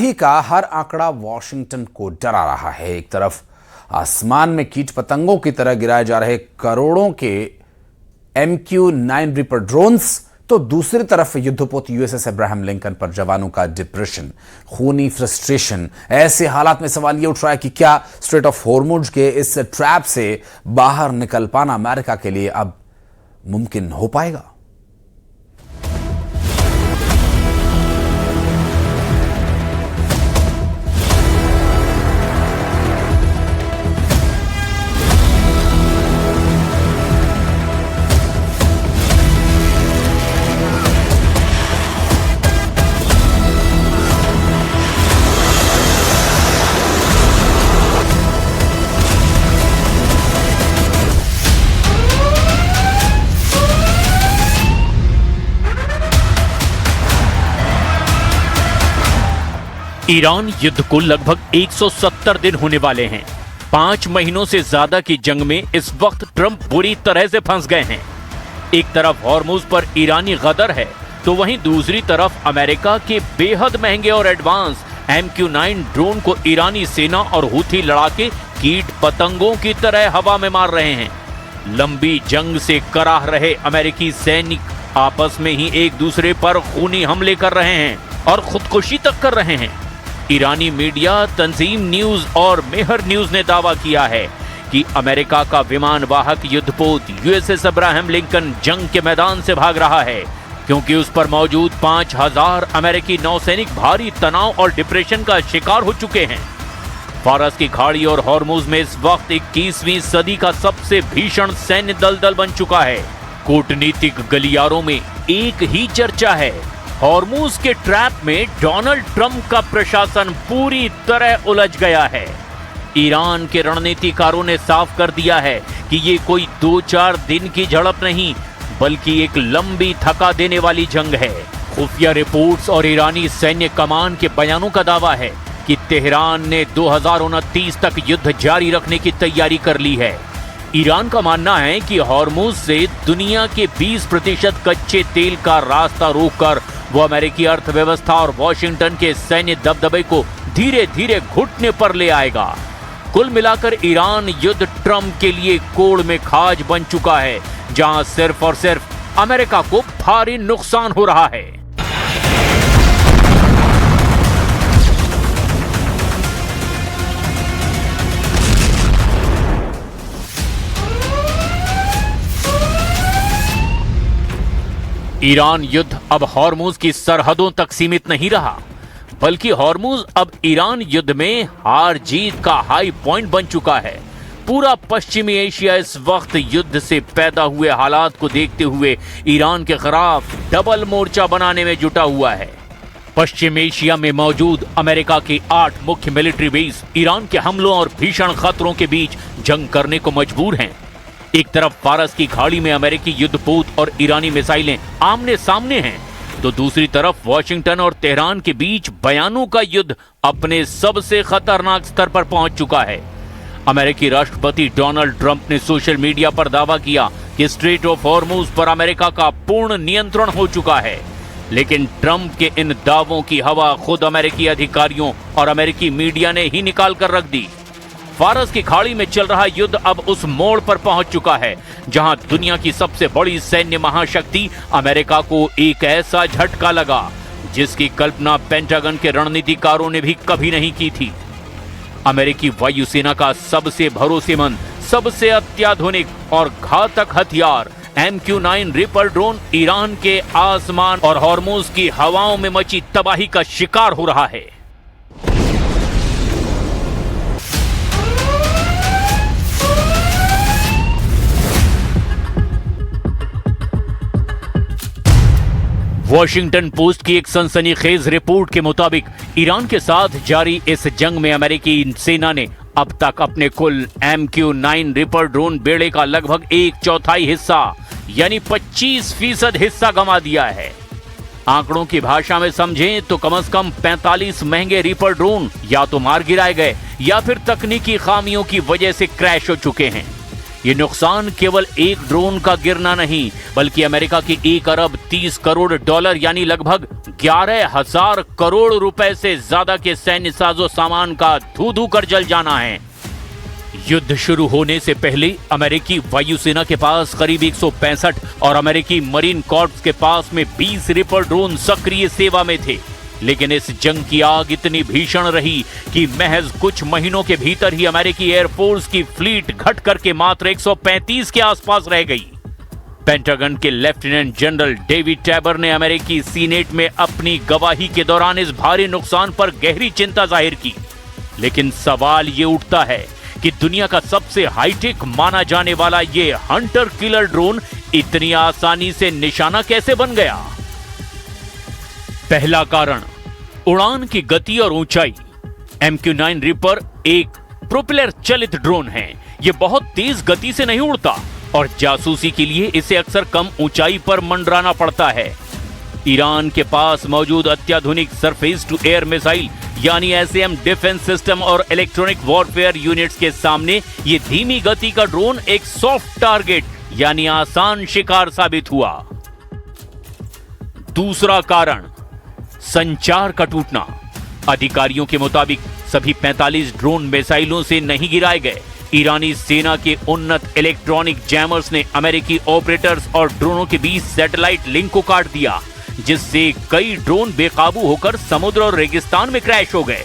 तबाही का हर आंकड़ा वॉशिंगटन को डरा रहा है। एक तरफ आसमान में कीट पतंगों की तरह गिराए जा रहे करोड़ों के MQ-9 रीपर ड्रोन्स, तो दूसरी तरफ युद्धपोत USS अब्राहम लिंकन पर जवानों का डिप्रेशन, खूनी फ्रस्ट्रेशन। ऐसे हालात में सवाल यह उठ रहा है कि क्या स्ट्रेट ऑफ हॉर्मुज के इस ट्रैप से बाहर निकल पाना अमेरिका के लिए अब मुमकिन हो पाएगा? ईरान युद्ध को लगभग 170 दिन होने वाले हैं। 5 महीनों से ज्यादा की जंग में इस वक्त ट्रंप बुरी तरह से फंस गए हैं। एक तरफ हॉर्मुज पर ईरानी गदर है, तो वहीं दूसरी तरफ अमेरिका के बेहद महंगे और एडवांस MQ-9 ड्रोन को ईरानी सेना और हूथी लड़ाके कीट पतंगों की तरह हवा में मार रहे हैं। लंबी जंग से कराह रहे अमेरिकी सैनिक आपस में ही एक दूसरे पर खूनी हमले कर रहे हैं और खुदकुशी तक कर रहे हैं। ईरानी मीडिया तंजीम न्यूज और मेहर न्यूज ने दावा किया है कि अमेरिका का विमान वाहक युद्धपोत USS अब्राहम लिंकन जंग के मैदान से भाग रहा है, क्योंकि उस पर मौजूद 5000 अमेरिकी नौसैनिक भारी तनाव और डिप्रेशन का शिकार हो चुके हैं। फारस की खाड़ी और हॉर्मुज में इस वक्त 21वीं सदी का सबसे भीषण सैन्य दलदल बन चुका है। कूटनीतिक गलियारों में एक ही चर्चा है, हॉर्मुज के ट्रैप में डोनाल्ड ट्रंप का प्रशासन पूरी तरह उलझ गया है। ईरान के रणनीतिकारों ने साफ कर दिया है कि ये कोई 2-4 दिन की झड़प नहीं, बल्कि एक लंबी थका देने वाली जंग है। खुफिया रिपोर्ट्स और ईरानी सैन्य कमान के बयानों का दावा है कि तेहरान ने 2029 तक युद्ध जारी रखने की तैयारी कर ली है। ईरान का मानना है कि हॉर्मुज से दुनिया के 20% कच्चे तेल का रास्ता रोककर वो अमेरिकी अर्थव्यवस्था और वॉशिंगटन के सैन्य दबदबे को धीरे धीरे घुटने पर ले आएगा। कुल मिलाकर ईरान युद्ध ट्रंप के लिए कोड़ में खाज बन चुका है, जहां सिर्फ और सिर्फ अमेरिका को भारी नुकसान हो रहा है। ईरान युद्ध अब हॉर्मुज की सरहदों तक सीमित नहीं रहा, बल्कि हॉर्मुज अब ईरान युद्ध में हार जीत का हाई पॉइंट बन चुका है। पूरा पश्चिमी एशिया इस वक्त युद्ध से पैदा हुए हालात को देखते हुए ईरान के खिलाफ डबल मोर्चा बनाने में जुटा हुआ है। पश्चिम एशिया में मौजूद अमेरिका के 8 मुख्य मिलिट्री बेस ईरान के हमलों और भीषण खतरों के बीच जंग करने को मजबूर हैं। एक तरफ फारस की खाड़ी में अमेरिकी युद्धपोत और ईरानी मिसाइलें आमने सामने हैं, तो दूसरी तरफ वॉशिंगटन और तेहरान के बीच बयानों का युद्ध अपने सबसे खतरनाक स्तर पर पहुंच चुका है। अमेरिकी राष्ट्रपति डोनाल्ड ट्रंप ने सोशल मीडिया पर दावा किया कि स्ट्रेट ऑफ हॉर्मुज पर अमेरिका का पूर्ण नियंत्रण हो चुका है, लेकिन ट्रंप के इन दावों की हवा खुद अमेरिकी अधिकारियों और अमेरिकी मीडिया ने ही निकाल कर रख दी। फारस की खाड़ी में चल रहा युद्ध अब उस मोड़ पर पहुंच चुका है जहां दुनिया की सबसे बड़ी सैन्य महाशक्ति अमेरिका को एक ऐसा झटका लगा जिसकी कल्पना पेंटागन के रणनीतिकारों ने भी कभी नहीं की थी। अमेरिकी वायुसेना का सबसे भरोसेमंद, सबसे अत्याधुनिक और घातक हथियार MQ-9 रीपर ड्रोन ईरान के आसमान और हॉर्मुज की हवाओं में मची तबाही का शिकार हो रहा है। वॉशिंगटन पोस्ट की एक सनसनीखेज रिपोर्ट के मुताबिक ईरान के साथ जारी इस जंग में अमेरिकी सेना ने अब तक अपने कुल MQ-9 रीपर ड्रोन बेड़े का लगभग 1/4 हिस्सा यानी 25% हिस्सा गंवा दिया है। आंकड़ों की भाषा में समझें तो कम से कम 45 महंगे रीपर ड्रोन या तो मार गिराए गए या फिर तकनीकी खामियों की वजह से क्रैश हो चुके हैं। ये नुकसान केवल एक ड्रोन का गिरना नहीं, बल्कि अमेरिका के 1 अरब 30 करोड़ डॉलर यानी लगभग 11,000 करोड़ रुपए से ज्यादा के सैन्य साजो सामान का धू-धू कर जल जाना है। युद्ध शुरू होने से पहले अमेरिकी वायुसेना के पास करीब 165 और अमेरिकी मरीन कॉर्प्स के पास में 20 रिपर ड्रोन सक्रिय सेवा में थे। लेकिन इस जंग की आग इतनी भीषण रही कि महज कुछ महीनों के भीतर ही अमेरिकी एयरफोर्स की फ्लीट घट करके मात्र 135 के आसपास रह गई। पेंटागन के लेफ्टिनेंट जनरल डेविड टैबर ने अमेरिकी सीनेट में अपनी गवाही के दौरान इस भारी नुकसान पर गहरी चिंता जाहिर की। लेकिन सवाल ये उठता है कि दुनिया का सबसे हाईटेक माना जाने वाला ये हंटर किलर ड्रोन इतनी आसानी से निशाना कैसे बन गया? पहला कारण, उड़ान की गति और ऊंचाई। MQ-9 रिपर एक प्रोपेलर चलित ड्रोन है। यह बहुत तेज गति से नहीं उड़ता और जासूसी के लिए इसे अक्सर कम ऊंचाई पर मंडराना पड़ता है। ईरान के पास मौजूद अत्याधुनिक सरफेस टू एयर मिसाइल यानी SAM डिफेंस सिस्टम और इलेक्ट्रॉनिक वॉरफेयर यूनिट्स के सामने ये धीमी गति का ड्रोन एक सॉफ्ट टारगेट यानी आसान शिकार साबित हुआ। दूसरा कारण, संचार का टूटना। अधिकारियों के मुताबिक सभी 45 ड्रोन मिसाइलों से नहीं गिराए गए। ईरानी सेना के उन्नत इलेक्ट्रॉनिक जैमर्स ने अमेरिकी ऑपरेटर्स और ड्रोनों के बीच सैटेलाइट लिंक को काट दिया, जिससे कई ड्रोन बेकाबू होकर समुद्र और रेगिस्तान में क्रैश हो गए।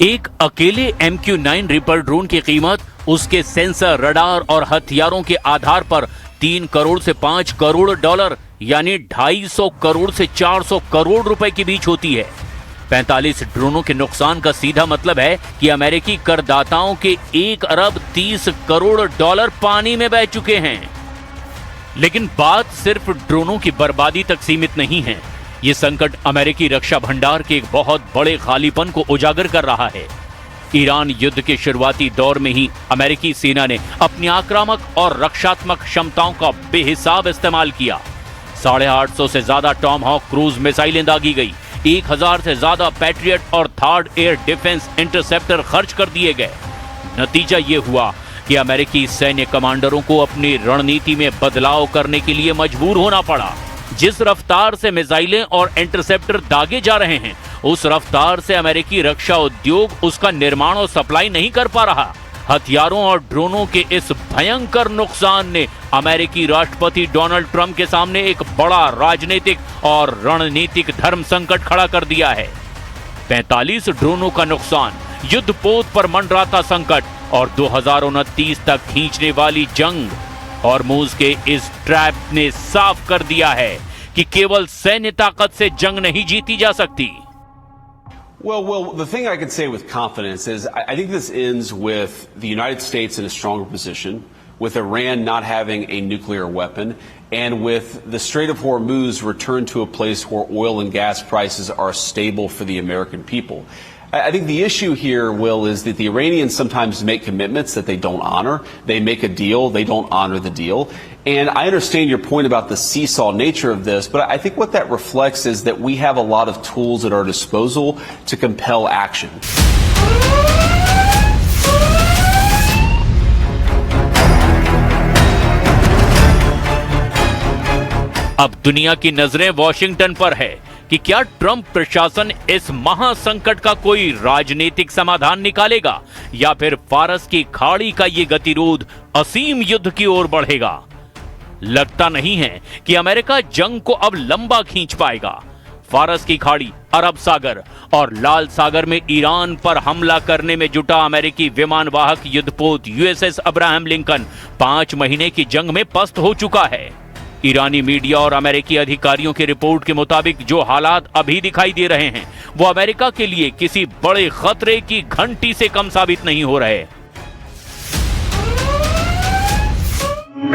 एक अकेले MQ-9 रिपर ड्रोन की कीमत उसके सेंसर, रडार और हथियारों के आधार पर 3 करोड़ से 5 करोड़ डॉलर यानी 250 करोड़ से 400 करोड़ रुपए के बीच होती है। 45 ड्रोनों के नुकसान का सीधा मतलब है कि अमेरिकी करदाताओं के 1 अरब 30 करोड़ डॉलर पानी में बह चुके हैं। लेकिन बात सिर्फ ड्रोनों की बर्बादी तक सीमित नहीं है। ये संकट अमेरिकी रक्षा भंडार के एक बहुत बड़े खालीपन को उजागर कर रहा है। ईरान युद्ध के शुरुआती दौर में ही अमेरिकी सेना ने अपनी आक्रामक और रक्षात्मक क्षमताओं का बेहिसाब इस्तेमाल किया। 850 से ज्यादा टॉमहॉक क्रूज मिसाइलें दागी गई, 1000 से ज्यादा पैट्रियट और थर्ड एयर डिफेंस इंटरसेप्टर खर्च कर दिए गए। नतीजा ये हुआ कि अमेरिकी सैन्य कमांडरों को अपनी रणनीति में बदलाव करने के लिए मजबूर होना पड़ा। जिस रफ्तार से मिसाइलें और इंटरसेप्टर दागे जा रहे हैं, उस रफ्तार से अमेरिकी रक्षा उद्योग उसका निर्माण और सप्लाई नहीं कर पा रहा। हथियारों और ड्रोनों के इस भयंकर नुकसान ने अमेरिकी राष्ट्रपति डोनाल्ड ट्रंप के सामने एक बड़ा राजनीतिक और रणनीतिक धर्म संकट खड़ा कर दिया है। 45 ड्रोनों का नुकसान, युद्धपोत पर मंडराता संकट और 2029 तक खींचने वाली जंग। हॉर्मुज के इस ट्रैप ने साफ कर दिया है कि केवल सैन्य ताकत से जंग नहीं जीती जा सकती। Well, the thing I can say with confidence is I think this ends with the United States in a stronger position, with Iran not having a nuclear weapon, and with the Strait of Hormuz returned to a place where oil and gas prices are stable for the American people. I think the issue here, Will, is that the Iranians sometimes make commitments that they don't honor. They make a deal, they don't honor the deal. And I understand your point about the seesaw nature of this, but I think what that reflects is that we have a lot of tools at our disposal to compel action. अब दुनिया की नजरें Washington पर है कि क्या Trump प्रशासन इस महासंकट का कोई राजनीतिक समाधान निकालेगा या फिर फारस की खाड़ी का ये गतिरोध असीम युद्ध की ओर बढ़ेगा। लगता नहीं है कि अमेरिका जंग को अब लंबा खींच पाएगा। फारस की खाड़ी, अरब सागर और लाल सागर में ईरान पर हमला करने में जुटा अमेरिकी विमानवाहक युद्धपोत USS अब्राहम लिंकन 5 महीने की जंग में पस्त हो चुका है। ईरानी मीडिया और अमेरिकी अधिकारियों की रिपोर्ट के मुताबिक जो हालात अभी दिखाई दे रहे हैं वो अमेरिका के लिए किसी बड़े खतरे की घंटी से कम साबित नहीं हो रहे।